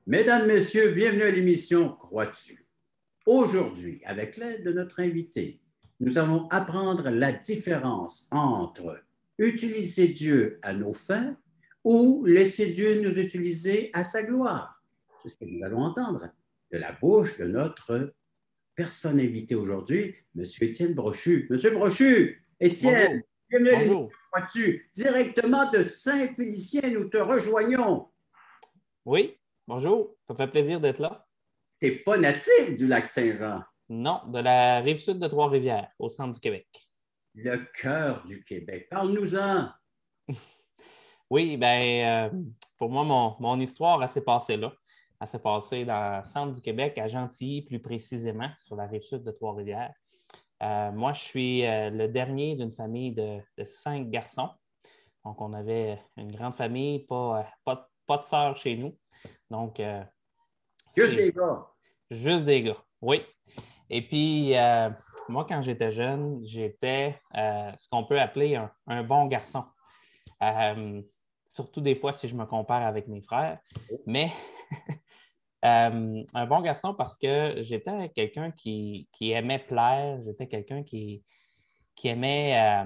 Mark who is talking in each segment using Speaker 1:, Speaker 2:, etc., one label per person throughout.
Speaker 1: Mesdames, Messieurs, bienvenue à l'émission Crois-tu? Aujourd'hui, avec l'aide de notre invité, nous allons apprendre la différence entre utiliser Dieu à nos fins ou laisser Dieu nous utiliser à sa gloire. C'est ce que nous allons entendre de la bouche de notre personne invitée aujourd'hui, M. Étienne Brochu. M. Brochu, Étienne,
Speaker 2: Bonjour.
Speaker 1: bienvenue à l'émission
Speaker 2: Bonjour.
Speaker 1: Crois-tu? Directement de Saint-Félicien, nous te rejoignons.
Speaker 2: Oui, bonjour. Ça fait plaisir d'être là.
Speaker 1: Tu n'es pas natif du lac Saint-Jean.
Speaker 2: Non, de la rive sud de Trois-Rivières, au centre du Québec.
Speaker 1: Le cœur du Québec. Parle-nous-en.
Speaker 2: Oui, bien, pour moi, mon histoire, elle s'est passée là. Elle s'est passée dans le centre du Québec, à Gentilly, plus précisément, sur la rive sud de Trois-Rivières. Moi, je suis le dernier d'une famille de 5 garçons. Donc, on avait une grande famille, pas de sœurs chez nous. Donc,
Speaker 1: Juste des gars.
Speaker 2: juste des gars, oui. Et puis, moi, quand j'étais jeune, j'étais ce qu'on peut appeler un bon garçon. Surtout des fois si je me compare avec mes frères. Mais un bon garçon parce que j'étais quelqu'un qui aimait plaire, j'étais quelqu'un qui aimait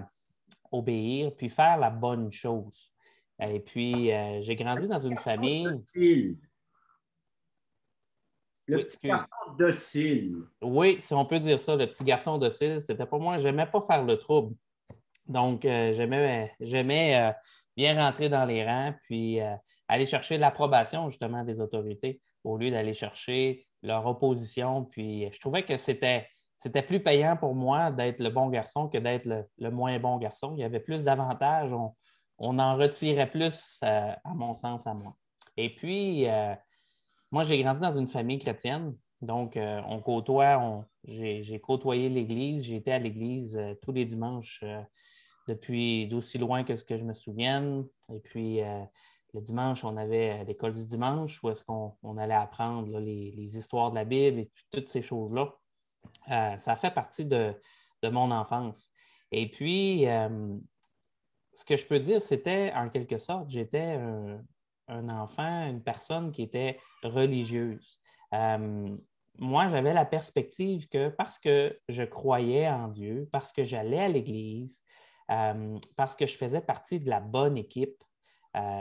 Speaker 2: obéir, puis faire la bonne chose. Et puis, j'ai grandi dans une famille.
Speaker 1: Docile. Le
Speaker 2: Oui,
Speaker 1: petit
Speaker 2: excuse.
Speaker 1: garçon docile.
Speaker 2: Oui, si on peut dire ça, le petit garçon docile, c'était pas moi. J'aimais pas faire le trouble. Donc, j'aimais bien rentrer dans les rangs, puis aller chercher l'approbation justement des autorités au lieu d'aller chercher leur opposition. Puis, je trouvais que c'était plus payant pour moi d'être le bon garçon que d'être le moins bon garçon. Il y avait plus d'avantages, on en retirait plus, à mon sens, à moi. Et puis, moi, j'ai grandi dans une famille chrétienne. Donc, j'ai côtoyé l'Église. J'ai été à l'Église tous les dimanches depuis d'aussi loin que ce que je me souvienne. Et puis, le dimanche, on avait l'école du dimanche où est-ce qu'on allait apprendre là, les histoires de la Bible et toutes ces choses-là. Ça fait partie de mon enfance. Et puis, ce que je peux dire, c'était en quelque sorte, j'étais un enfant, une personne qui était religieuse. Moi, j'avais la perspective que parce que je croyais en Dieu, parce que j'allais à l'Église, parce que je faisais partie de la bonne équipe,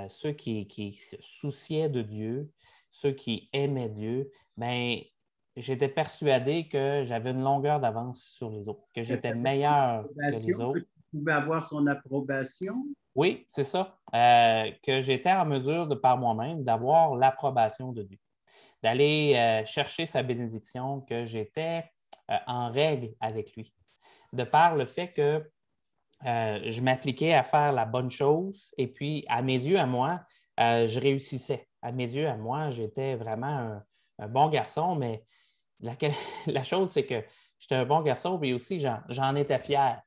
Speaker 2: ceux qui se souciaient de Dieu, ceux qui aimaient Dieu, bien, j'étais persuadé que j'avais une longueur d'avance sur les autres, que j'étais meilleur que les
Speaker 1: Que
Speaker 2: autres.
Speaker 1: tu pouvais avoir son approbation.
Speaker 2: Oui, c'est ça. Que j'étais en mesure de par moi-même d'avoir l'approbation de Dieu, d'aller chercher sa bénédiction, que j'étais en règle avec lui. De par le fait que je m'appliquais à faire la bonne chose et puis à mes yeux, à moi, je réussissais. À mes yeux, à moi, j'étais vraiment un bon garçon, mais la, la chose, c'est que j'étais un bon garçon, mais aussi j'en étais fier.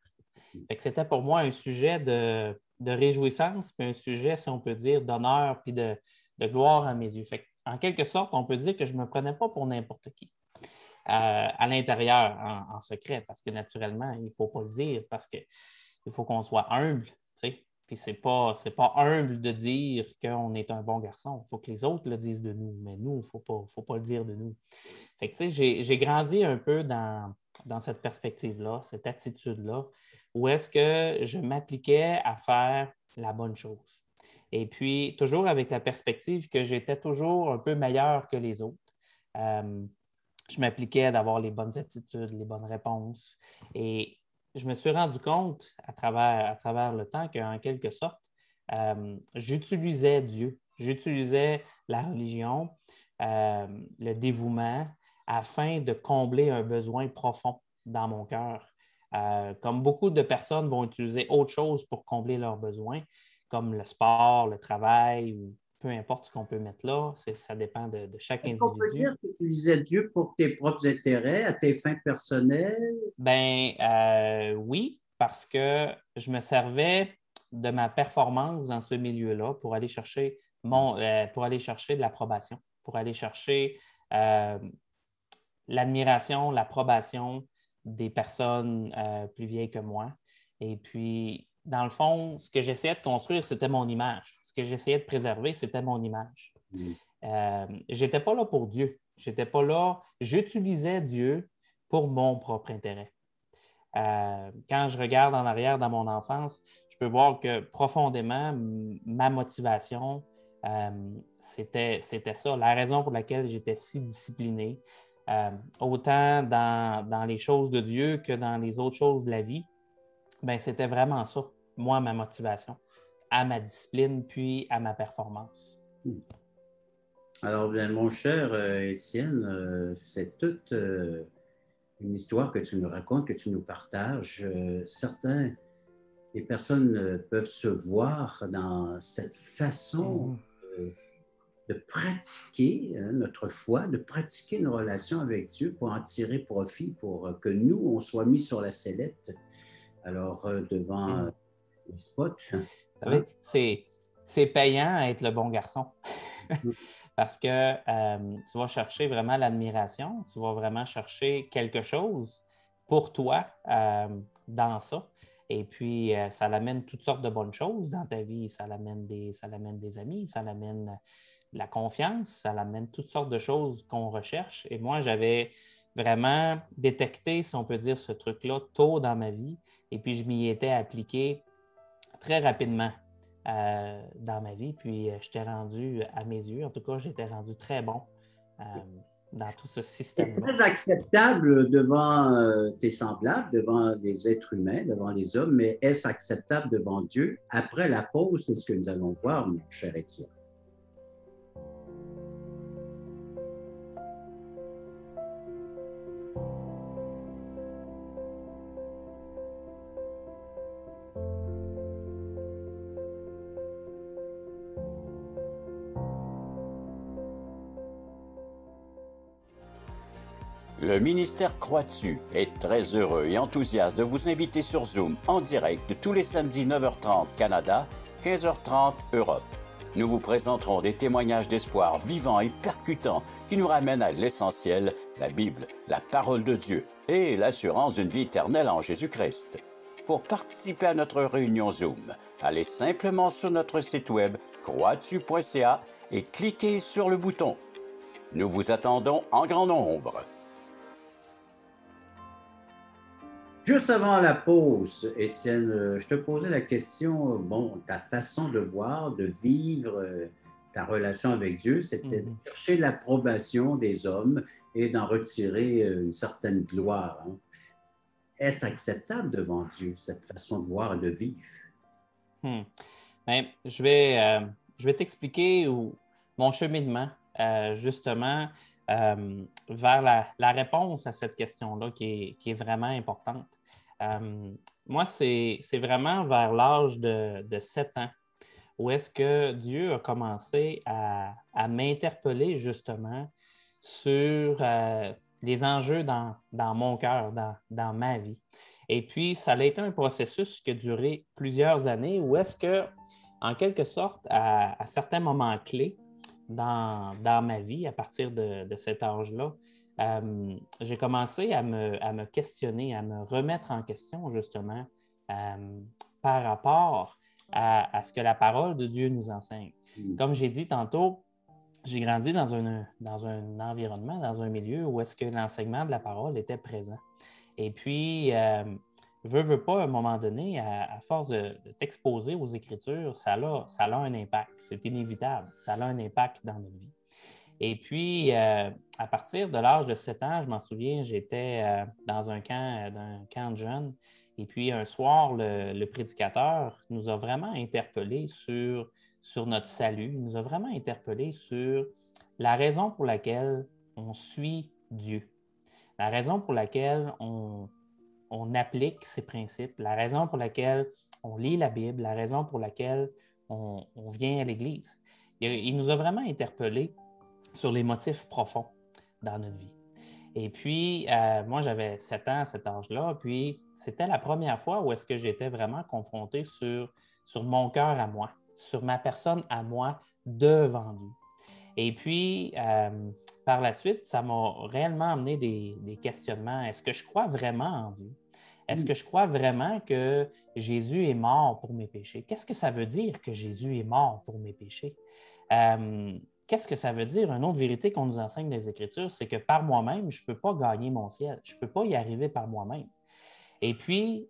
Speaker 2: Fait que c'était pour moi un sujet de réjouissance, puis un sujet, si on peut dire, d'honneur puis de gloire à mes yeux. Fait en quelque sorte, on peut dire que je ne me prenais pas pour n'importe qui à l'intérieur, en secret, parce que naturellement, il ne faut pas le dire, parce qu'il faut qu'on soit humble, tu sais. Puis c'est pas humble de dire qu'on est un bon garçon. Il faut que les autres le disent de nous, mais nous, il ne faut pas le dire de nous. Fait que, tu sais, j'ai grandi un peu dans cette perspective-là, cette attitude-là, où est-ce que je m'appliquais à faire la bonne chose. Et puis, toujours avec la perspective que j'étais toujours un peu meilleur que les autres. Je m'appliquais d'avoir les bonnes attitudes, les bonnes réponses. Et je me suis rendu compte à travers le temps qu'en quelque sorte, j'utilisais Dieu, j'utilisais la religion, le dévouement, afin de combler un besoin profond dans mon cœur. Comme beaucoup de personnes vont utiliser autre chose pour combler leurs besoins, comme le sport, le travail, ou peu importe ce qu'on peut mettre là, ça dépend de chaque
Speaker 1: Est-ce qu'on peut
Speaker 2: individu.
Speaker 1: dire que tu utilisais Dieu pour tes propres intérêts, à tes fins personnelles?
Speaker 2: Ben oui, parce que je me servais de ma performance dans ce milieu-là pour aller chercher pour aller chercher de l'approbation, pour aller chercher l'admiration, l'approbation des personnes plus vieilles que moi. Et puis, dans le fond, ce que j'essayais de construire, c'était mon image. Ce que j'essayais de préserver, c'était mon image.
Speaker 1: Oui.
Speaker 2: je n'étais pas là pour Dieu. J'étais pas là, j'utilisais Dieu pour mon propre intérêt. Quand je regarde en arrière dans mon enfance, je peux voir que profondément, ma motivation, c'était ça. La raison pour laquelle j'étais si discipliné, autant dans les choses de Dieu que dans les autres choses de la vie, ben, c'était vraiment ça, moi, ma motivation, à ma discipline puis à ma performance.
Speaker 1: Alors, bien, mon cher Étienne, c'est toute une histoire que tu nous racontes, que tu nous partages. Les personnes peuvent se voir dans cette façon de pratiquer notre foi, de pratiquer une relation avec Dieu pour en tirer profit, pour que nous, on soit mis sur la sellette. Alors, devant les spots.
Speaker 2: Vous savez, c'est payant à être le bon garçon. Parce que tu vas chercher vraiment l'admiration, tu vas vraiment chercher quelque chose pour toi dans ça. Et puis, ça l'amène toutes sortes de bonnes choses dans ta vie. Ça l'amène des amis, ça l'amène la confiance, ça l'amène toutes sortes de choses qu'on recherche. Et moi, j'avais vraiment détecté, si on peut dire, ce truc-là tôt dans ma vie. Et puis, je m'y étais appliqué très rapidement dans ma vie. Puis, j'étais rendu, à mes yeux, en tout cas, j'étais rendu très bon dans tout ce système-là.
Speaker 1: C'est très acceptable devant tes semblables, devant les êtres humains, devant les hommes, mais est-ce acceptable devant Dieu? Après la pause, c'est ce que nous allons voir, mon cher Étienne.
Speaker 3: Le ministère Croix-Dessus est très heureux et enthousiaste de vous inviter sur Zoom en direct tous les samedis 9h30 Canada, 15h30 Europe. Nous vous présenterons des témoignages d'espoir vivants et percutants qui nous ramènent à l'essentiel, la Bible, la parole de Dieu et l'assurance d'une vie éternelle en Jésus-Christ. Pour participer à notre réunion Zoom, allez simplement sur notre site web croixdessus.ca et cliquez sur le bouton. Nous vous attendons en grand nombre.
Speaker 1: Juste avant la pause, Étienne, je te posais la question, ta façon de voir, de vivre ta relation avec Dieu, c'était de chercher l'approbation des hommes et d'en retirer une certaine gloire. Hein. Est-ce acceptable devant Dieu, cette façon de voir et de vivre?
Speaker 2: Bien, je vais t'expliquer mon cheminement, justement, vers la réponse à cette question-là qui est vraiment importante. Moi, c'est vraiment vers l'âge de 7 ans où est-ce que Dieu a commencé à m'interpeller justement sur les enjeux dans mon cœur, dans ma vie. Et puis, ça a été un processus qui a duré plusieurs années où est-ce que, en quelque sorte, à certains moments clés, dans ma vie, à partir de cet âge-là, j'ai commencé à me questionner, à me remettre en question, justement, par rapport à ce que la parole de Dieu nous enseigne. Comme j'ai dit tantôt, j'ai grandi dans un environnement, dans un milieu où est-ce que l'enseignement de la parole était présent. Et puis, veux pas, à un moment donné, à force de t'exposer aux Écritures, ça a un impact. C'est inévitable. Ça a un impact dans notre vie. Et puis, à partir de l'âge de 7 ans, je m'en souviens, j'étais dans un camp de jeunes. Et puis, un soir, le prédicateur nous a vraiment interpellés sur notre salut. Il nous a vraiment interpellés sur la raison pour laquelle on suit Dieu, la raison pour laquelle on applique ces principes, la raison pour laquelle on lit la Bible, la raison pour laquelle on vient à l'Église. Il nous a vraiment interpellés sur les motifs profonds dans notre vie. Et puis, moi, j'avais 7 ans à cet âge-là, puis c'était la première fois où est-ce que j'étais vraiment confronté sur mon cœur à moi, sur ma personne à moi devant Dieu. Et puis, par la suite, ça m'a réellement amené des questionnements. Est-ce que je crois vraiment en Dieu? Est-ce que je crois vraiment que Jésus est mort pour mes péchés? Qu'est-ce que ça veut dire que Jésus est mort pour mes péchés? qu'est-ce que ça veut dire? Une autre vérité qu'on nous enseigne dans les Écritures, c'est que par moi-même, je ne peux pas gagner mon ciel. Je ne peux pas y arriver par moi-même. Et puis,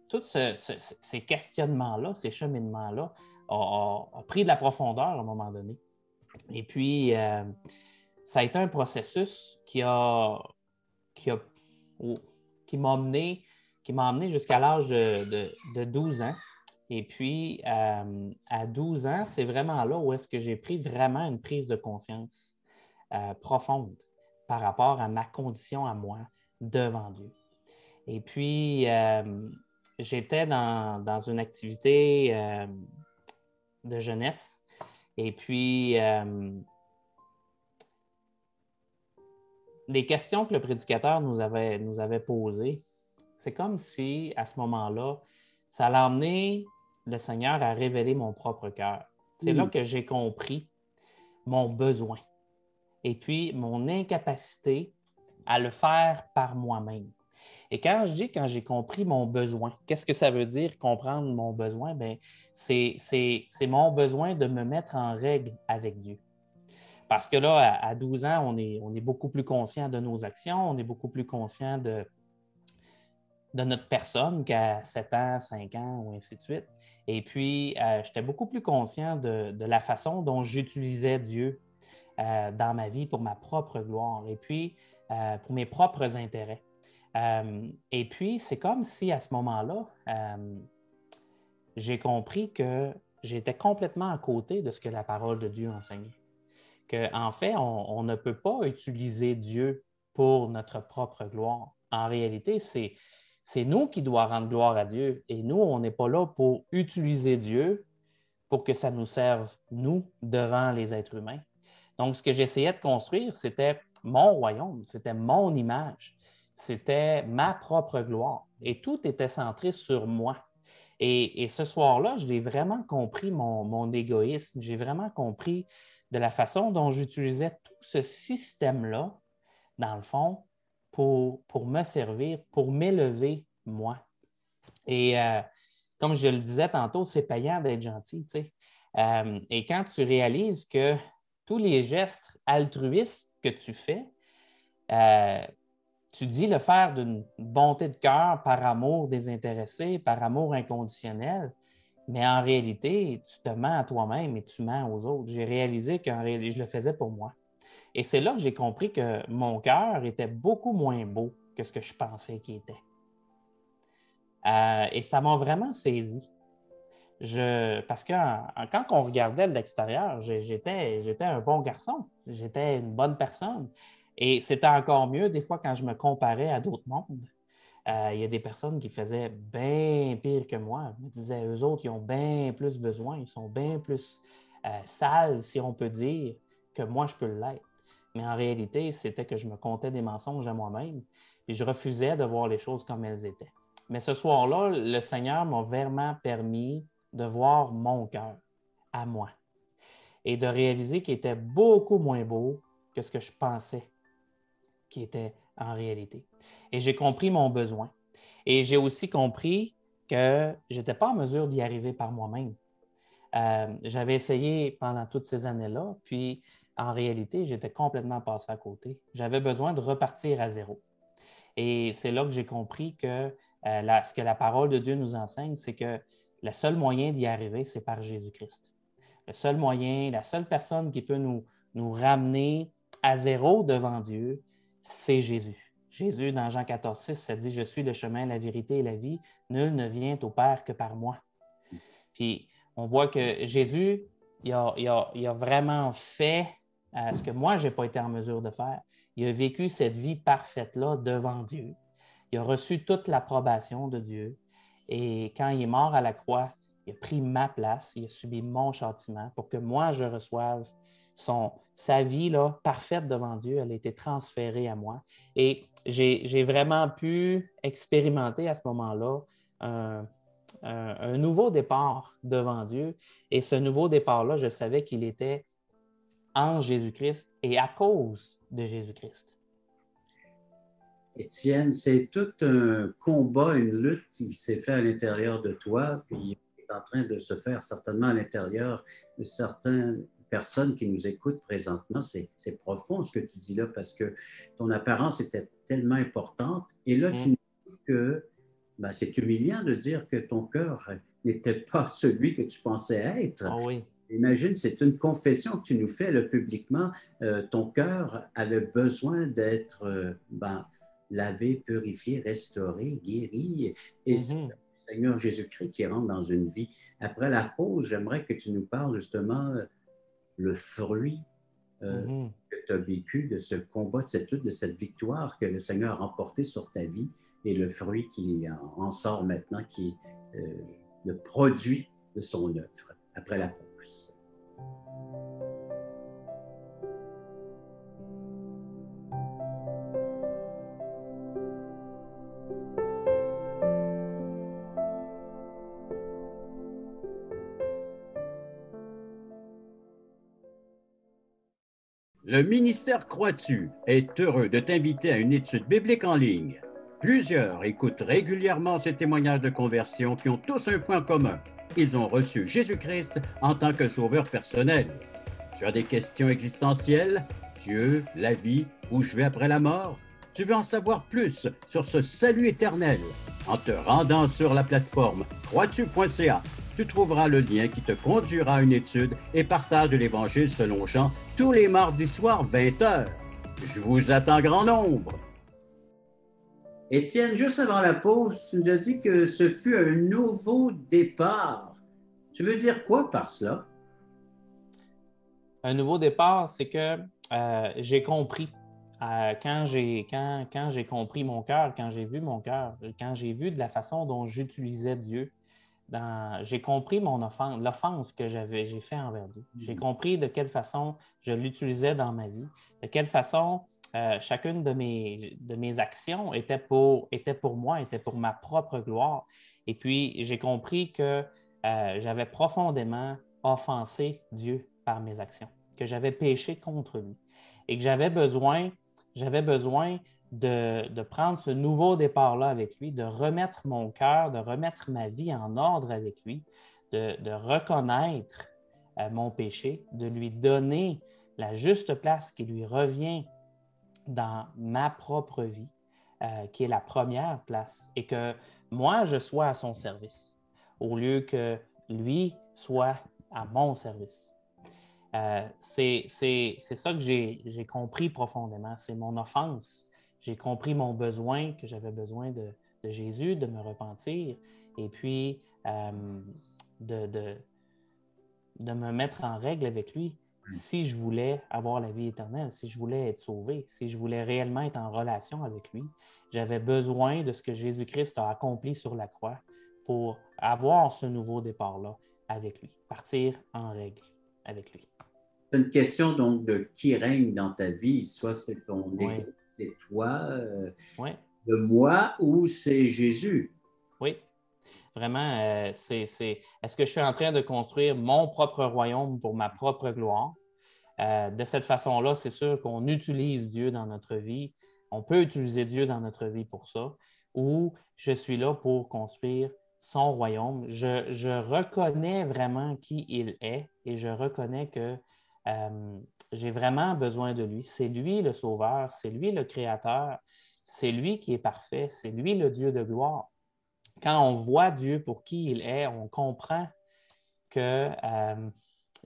Speaker 2: tous ces questionnements-là, ces cheminements-là ont pris de la profondeur à un moment donné. Et puis, ça a été un processus qui m'a amené jusqu'à l'âge de 12 ans. Et puis, à 12 ans, c'est vraiment là où est-ce que j'ai pris vraiment une prise de conscience profonde par rapport à ma condition à moi devant Dieu. Et puis, j'étais dans une activité de jeunesse. Et puis, les questions que le prédicateur nous avait posées, c'est comme si, à ce moment-là, ça l'a amené le Seigneur à révéler mon propre cœur. C'est là que j'ai compris mon besoin et puis mon incapacité à le faire par moi-même. Et quand j'ai compris mon besoin, qu'est-ce que ça veut dire comprendre mon besoin? Bien, c'est mon besoin de me mettre en règle avec Dieu. Parce que là, à 12 ans, on est beaucoup plus conscient de nos actions, on est beaucoup plus conscient de notre personne qu'à 7 ans, 5 ans, ou ainsi de suite. Et puis, j'étais beaucoup plus conscient de la façon dont j'utilisais Dieu dans ma vie pour ma propre gloire et puis pour mes propres intérêts. Et puis, c'est comme si à ce moment-là, j'ai compris que j'étais complètement à côté de ce que la parole de Dieu enseignait. Qu'en fait, on ne peut pas utiliser Dieu pour notre propre gloire. En réalité, c'est nous qui devons rendre gloire à Dieu. Et nous, on n'est pas là pour utiliser Dieu pour que ça nous serve, nous, devant les êtres humains. Donc, ce que j'essayais de construire, c'était mon royaume, c'était mon image, c'était ma propre gloire. Et tout était centré sur moi. Et ce soir-là, j'ai vraiment compris mon égoïsme, j'ai vraiment compris de la façon dont j'utilisais tout ce système-là, dans le fond, pour me servir, pour m'élever, moi. Et comme je le disais tantôt, c'est payant d'être gentil, tu sais. Et quand tu réalises que tous les gestes altruistes que tu fais, tu dis le faire d'une bonté de cœur, par amour désintéressé, par amour inconditionnel, mais en réalité, tu te mens à toi-même et tu mens aux autres. J'ai réalisé qu'en réalité, je le faisais pour moi. Et c'est là que j'ai compris que mon cœur était beaucoup moins beau que ce que je pensais qu'il était. Et ça m'a vraiment saisi. Parce que quand on regardait de l'extérieur, j'étais un bon garçon, j'étais une bonne personne. Et c'était encore mieux des fois quand je me comparais à d'autres mondes. Il y a des personnes qui faisaient bien pire que moi. Je me disais, eux autres, ils ont bien plus besoin, ils sont bien plus sales, si on peut dire, que moi, je peux l'être. Mais en réalité, c'était que je me contais des mensonges à moi-même et je refusais de voir les choses comme elles étaient. Mais ce soir-là, le Seigneur m'a vraiment permis de voir mon cœur à moi et de réaliser qu'il était beaucoup moins beau que ce que je pensais qu'il était en réalité. Et j'ai compris mon besoin. Et j'ai aussi compris que je n'étais pas en mesure d'y arriver par moi-même. J'avais essayé pendant toutes ces années-là, puis en réalité, j'étais complètement passé à côté. J'avais besoin de repartir à zéro. Et c'est là que j'ai compris que ce que la parole de Dieu nous enseigne, c'est que le seul moyen d'y arriver, c'est par Jésus-Christ. Le seul moyen, la seule personne qui peut nous ramener à zéro devant Dieu, c'est Jésus. Jésus, dans Jean 14,6, ça dit « Je suis le chemin, la vérité et la vie. Nul ne vient au Père que par moi. » Puis, on voit que Jésus, il a vraiment fait ce que moi, je n'ai pas été en mesure de faire. Il a vécu cette vie parfaite-là devant Dieu. Il a reçu toute l'approbation de Dieu. Et quand il est mort à la croix, il a pris ma place, il a subi mon châtiment pour que moi, je reçoive sa vie là, parfaite devant Dieu. Elle a été transférée à moi. Et j'ai vraiment pu expérimenter à ce moment-là un nouveau départ devant Dieu. Et ce nouveau départ-là, je savais qu'il était en Jésus-Christ et à cause de Jésus-Christ.
Speaker 1: Étienne, c'est tout un combat, une lutte qui s'est fait à l'intérieur de toi. Puis est en train de se faire certainement à l'intérieur de certaines personnes qui nous écoutent présentement. C'est profond ce que tu dis là parce que ton apparence était tellement importante. Et là, tu nous dis que ben, c'est humiliant de dire que ton cœur n'était pas celui que tu pensais être.
Speaker 2: Oh oui.
Speaker 1: Imagine, c'est une confession que tu nous fais là, publiquement. Ton cœur avait besoin d'être lavé, purifié, restauré, guéri. Et c'est le Seigneur Jésus-Christ qui rentre dans une vie. Après la pause, j'aimerais que tu nous parles justement le fruit que tu as vécu de ce combat, de cette lutte, de cette victoire que le Seigneur a remportée sur ta vie et le fruit qui en sort maintenant, qui est le produit de son œuvre après la pause. Le ministère Croix-tu est heureux de t'inviter à une étude biblique en ligne. Plusieurs écoutent régulièrement ces témoignages de conversion qui ont tous un point commun. Ils ont reçu Jésus-Christ en tant que sauveur personnel. Tu as des questions existentielles? Dieu, la vie, où je vais après la mort? Tu veux en savoir plus sur ce salut éternel? En te rendant sur la plateforme croitu.ca, tu trouveras le lien qui te conduira à une étude et partage de l'Évangile selon Jean tous les mardis soirs 20h. Je vous attends grand nombre. Étienne, juste avant la pause, tu nous as dit que ce fut un nouveau départ. Tu veux dire quoi par cela?
Speaker 2: Un nouveau départ, c'est que j'ai compris. Quand j'ai compris mon cœur, quand j'ai vu mon cœur, quand j'ai vu de la façon dont j'utilisais Dieu, j'ai compris l'offense que j'ai fait envers Dieu. J'ai compris de quelle façon je l'utilisais dans ma vie, de quelle façon chacune de mes actions était pour moi, était pour ma propre gloire. Et puis, j'ai compris que j'avais profondément offensé Dieu par mes actions, que j'avais péché contre lui et que j'avais besoin de prendre ce nouveau départ-là avec lui, de remettre mon cœur, de remettre ma vie en ordre avec lui, de reconnaître mon péché, de lui donner la juste place qui lui revient dans ma propre vie, qui est la première place, et que moi, je sois à son service, au lieu que lui soit à mon service. C'est ça que j'ai compris profondément, c'est mon offense. J'ai compris mon besoin, que j'avais besoin de Jésus, de me repentir, et puis de me mettre en règle avec lui si je voulais avoir la vie éternelle, si je voulais être sauvé, si je voulais réellement être en relation avec lui. J'avais besoin de ce que Jésus-Christ a accompli sur la croix pour avoir ce nouveau départ-là avec lui, partir en règle avec lui.
Speaker 1: C'est une question donc de qui règne dans ta vie, soit c'est ton
Speaker 2: Oui.
Speaker 1: égo, c'est toi,
Speaker 2: Oui.
Speaker 1: de moi, ou c'est Jésus.
Speaker 2: Oui. Vraiment, est-ce que je suis en train de construire mon propre royaume pour ma propre gloire? De cette façon-là, c'est sûr qu'on utilise Dieu dans notre vie. On peut utiliser Dieu dans notre vie pour ça. Ou je suis là pour construire son royaume. Je reconnais vraiment qui il est et je reconnais que j'ai vraiment besoin de lui. C'est lui le sauveur, c'est lui le créateur, c'est lui qui est parfait, c'est lui le Dieu de gloire. Quand on voit Dieu pour qui il est, on comprend qu'il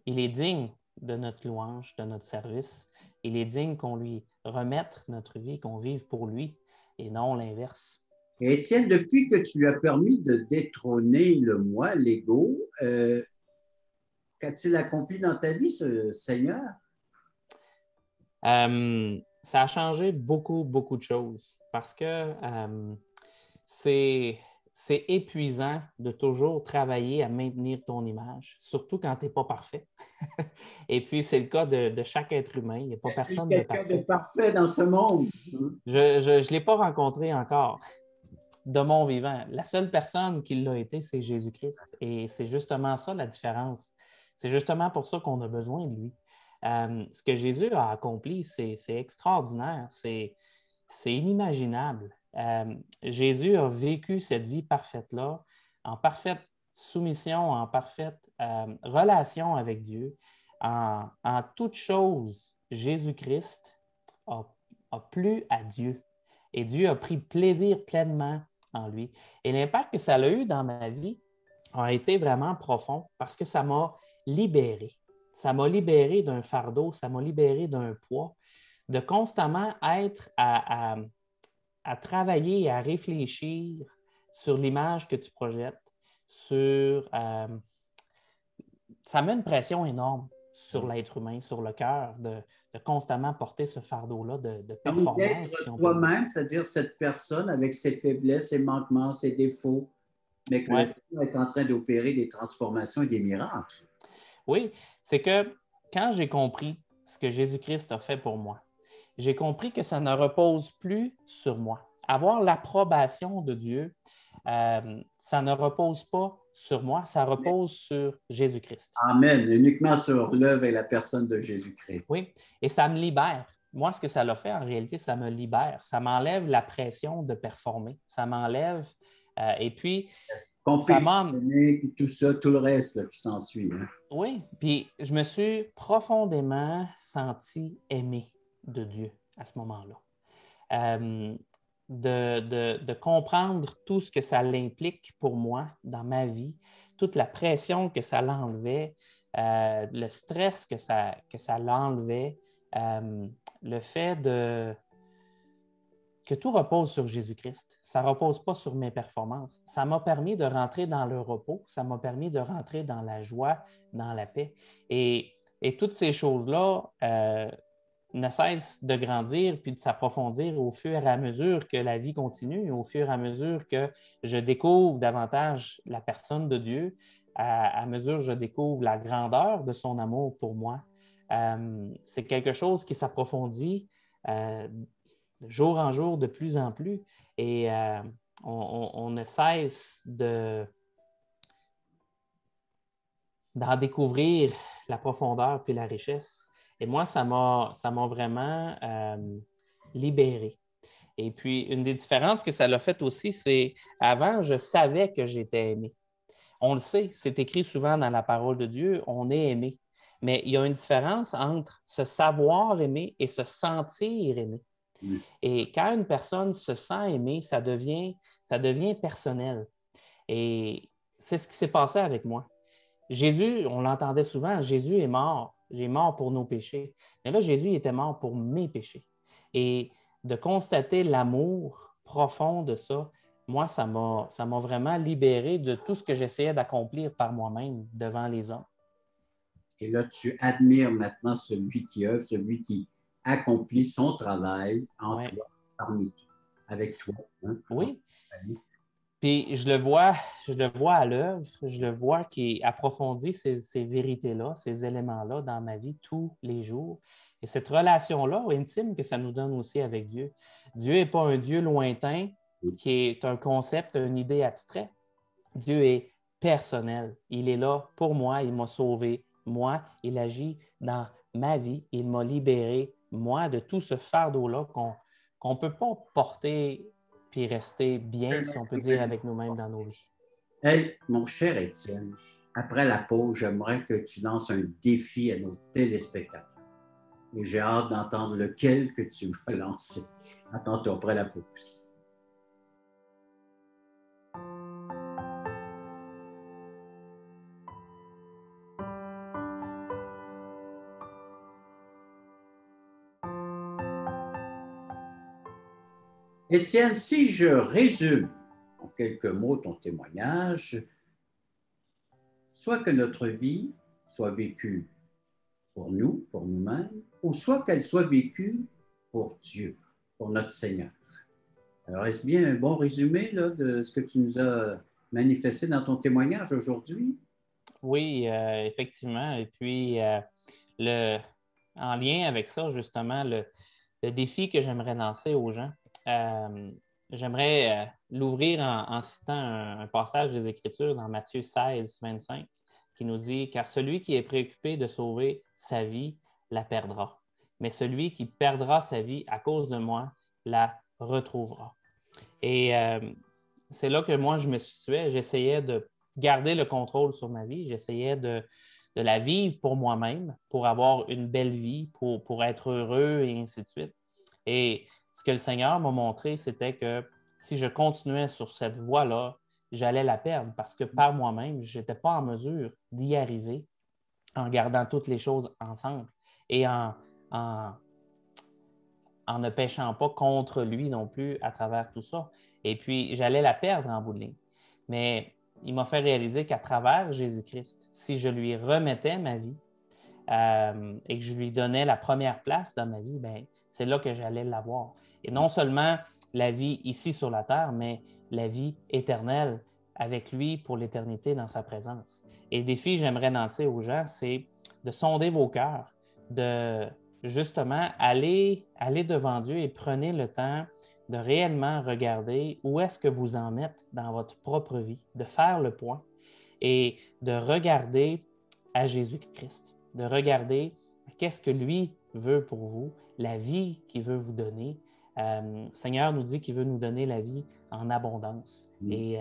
Speaker 2: est digne de notre louange, de notre service. Il est digne qu'on lui remette notre vie, qu'on vive pour lui et non l'inverse.
Speaker 1: Et Étienne, depuis que tu lui as permis de détrôner le moi, l'ego, qu'a-t-il accompli dans ta vie, ce Seigneur?
Speaker 2: Ça a changé beaucoup, beaucoup de choses parce que c'est épuisant de toujours travailler à maintenir ton image, surtout quand tu n'es pas parfait. Et puis, c'est le cas de chaque être humain. Il n'y a pas personne de parfait.
Speaker 1: Quelqu'un de parfait dans ce monde.
Speaker 2: Je ne l'ai pas rencontré encore de mon vivant. La seule personne qui l'a été, c'est Jésus-Christ. Et c'est justement ça la différence. C'est justement pour ça qu'on a besoin de lui. Ce que Jésus a accompli, c'est extraordinaire. C'est inimaginable. Jésus a vécu cette vie parfaite-là en parfaite soumission, en parfaite relation avec Dieu, en toute chose, Jésus-Christ a plu à Dieu. Et Dieu a pris plaisir pleinement en lui. Et l'impact que ça a eu dans ma vie a été vraiment profond parce que ça m'a libéré. Ça m'a libéré d'un fardeau, ça m'a libéré d'un poids, de constamment être à travailler et à réfléchir sur l'image que tu projettes, ça met une pression énorme sur l'être humain, sur le cœur, de constamment porter ce fardeau-là de performance.
Speaker 1: Donc, d'être toi-même, c'est-à-dire cette personne avec ses faiblesses, ses manquements, ses défauts, mais que le Seigneur est en train d'opérer des transformations et des miracles.
Speaker 2: Oui, c'est que quand j'ai compris ce que Jésus-Christ a fait pour moi, j'ai compris que ça ne repose plus sur moi. Avoir l'approbation de Dieu, ça ne repose pas sur moi, ça repose sur Jésus-Christ.
Speaker 1: Amen. Uniquement sur l'œuvre et la personne de Jésus-Christ.
Speaker 2: Oui, et ça me libère. Moi, ce que ça l'a fait, en réalité, ça me libère. Ça m'enlève la pression de performer. Ça m'enlève. Et puis, ça m'a...
Speaker 1: Puis tout ça, tout le reste là, qui s'ensuit. Hein?
Speaker 2: Oui, puis je me suis profondément senti aimé de Dieu à ce moment-là. De comprendre tout ce que ça l'implique pour moi dans ma vie, toute la pression que ça l'enlevait, le stress que ça l'enlevait, le fait que tout repose sur Jésus-Christ. Ça ne repose pas sur mes performances. Ça m'a permis de rentrer dans le repos, ça m'a permis de rentrer dans la joie, dans la paix. Et toutes ces choses-là ne cessent de grandir puis de s'approfondir au fur et à mesure que la vie continue, au fur et à mesure que je découvre davantage la personne de Dieu, à mesure que je découvre la grandeur de son amour pour moi. C'est quelque chose qui s'approfondit de jour en jour, de plus en plus. Et on ne cesse d'en découvrir la profondeur puis la richesse. Et moi, ça m'a vraiment libéré. Et puis, une des différences que ça l'a fait aussi, c'est avant, je savais que j'étais aimé. On le sait, c'est écrit souvent dans la parole de Dieu, on est aimé. Mais il y a une différence entre se savoir aimé et se sentir aimé. Et quand une personne se sent aimée, ça devient personnel. Et c'est ce qui s'est passé avec moi. Jésus, on l'entendait souvent, Jésus est mort. Il est mort pour nos péchés. Mais là, Jésus était mort pour mes péchés. Et de constater l'amour profond de ça, moi, ça m'a vraiment libéré de tout ce que j'essayais d'accomplir par moi-même devant les hommes.
Speaker 1: Et là, tu admires maintenant celui qui œuvre, celui qui accomplit son travail en toi, parmi toi, avec toi. Hein?
Speaker 2: Oui. Puis je le vois à l'œuvre, je le vois qui approfondit ces vérités-là, ces éléments-là dans ma vie tous les jours. Et cette relation-là intime que ça nous donne aussi avec Dieu. Dieu n'est pas un Dieu lointain qui est un concept, une idée abstraite. Dieu est personnel. Il est là pour moi, il m'a sauvé. Moi, il agit dans ma vie, il m'a libéré, moi, de tout ce fardeau-là qu'on ne peut pas porter puis rester bien, si on peut dire, avec nous-mêmes dans nos vies.
Speaker 1: Hey, mon cher Étienne, après la pause, j'aimerais que tu lances un défi à nos téléspectateurs. Et j'ai hâte d'entendre lequel que tu vas lancer. Attends-toi après la pause. Étienne, si je résume en quelques mots ton témoignage, soit que notre vie soit vécue pour nous, pour nous-mêmes, ou soit qu'elle soit vécue pour Dieu, pour notre Seigneur. Alors, est-ce bien un bon résumé là, de ce que tu nous as manifesté dans ton témoignage aujourd'hui?
Speaker 2: Oui, effectivement. Et puis, en lien avec ça, justement, le défi que j'aimerais lancer aux gens, j'aimerais l'ouvrir en citant un passage des Écritures dans Matthieu 16, 25, qui nous dit « Car celui qui est préoccupé de sauver sa vie la perdra, mais celui qui perdra sa vie à cause de moi la retrouvera. » Et c'est là que moi, je me situais, j'essayais de garder le contrôle sur ma vie. J'essayais de la vivre pour moi-même, pour avoir une belle vie, pour être heureux et ainsi de suite. Et ce que le Seigneur m'a montré, c'était que si je continuais sur cette voie-là, j'allais la perdre parce que par moi-même, je n'étais pas en mesure d'y arriver en gardant toutes les choses ensemble et en ne péchant pas contre lui non plus à travers tout ça. Et puis, j'allais la perdre en bout de ligne. Mais il m'a fait réaliser qu'à travers Jésus-Christ, si je lui remettais ma vie et que je lui donnais la première place dans ma vie, bien, c'est là que j'allais l'avoir. Et non seulement la vie ici sur la terre, mais la vie éternelle avec lui pour l'éternité dans sa présence. Et le défi que j'aimerais lancer aux gens, c'est de sonder vos cœurs, de justement aller devant Dieu et prenez le temps de réellement regarder où est-ce que vous en êtes dans votre propre vie, de faire le point et de regarder à Jésus-Christ, de regarder qu'est-ce que lui veut pour vous, la vie qu'il veut vous donner. Le Seigneur nous dit qu'il veut nous donner la vie en abondance. Et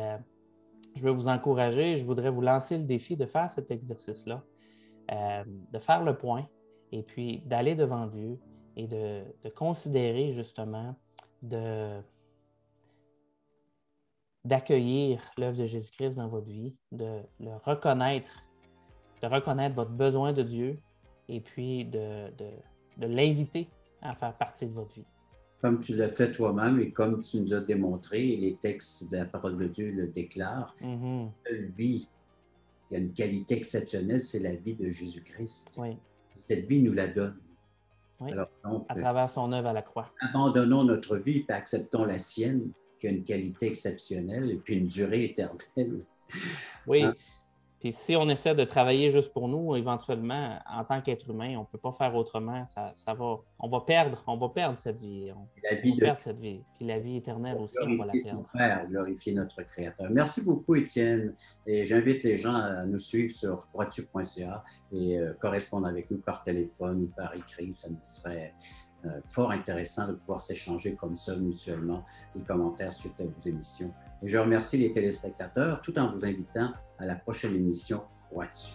Speaker 2: je veux vous encourager, je voudrais vous lancer le défi de faire cet exercice-là, de faire le point et puis d'aller devant Dieu et de considérer justement d'accueillir l'œuvre de Jésus-Christ dans votre vie, de reconnaître votre besoin de Dieu et puis de l'inviter à faire partie de votre vie.
Speaker 1: Comme tu l'as fait toi-même et comme tu nous as démontré, et les textes de la parole de Dieu le déclarent, une seule vie qui a une qualité exceptionnelle, c'est la vie de Jésus-Christ.
Speaker 2: Oui.
Speaker 1: Cette vie nous la donne.
Speaker 2: Oui.
Speaker 1: Alors, donc,
Speaker 2: à travers son œuvre à la croix.
Speaker 1: Abandonnons notre vie et acceptons la sienne, qui a une qualité exceptionnelle et puis une durée éternelle.
Speaker 2: Oui.
Speaker 1: Hein?
Speaker 2: Puis si on essaie de travailler juste pour nous, éventuellement, en tant qu'être humain, on ne peut pas faire autrement. On va perdre cette vie. Cette vie. Puis la vie éternelle aussi, on va la perdre.
Speaker 1: Père, glorifier notre Créateur. Merci beaucoup, Étienne. Et j'invite les gens à nous suivre sur croixtu.ca et correspondre avec nous par téléphone ou par écrit. Ça nous serait fort intéressant de pouvoir s'échanger comme ça mutuellement les commentaires suite à vos émissions. Et je remercie les téléspectateurs tout en vous invitant à la prochaine émission Croix-tu.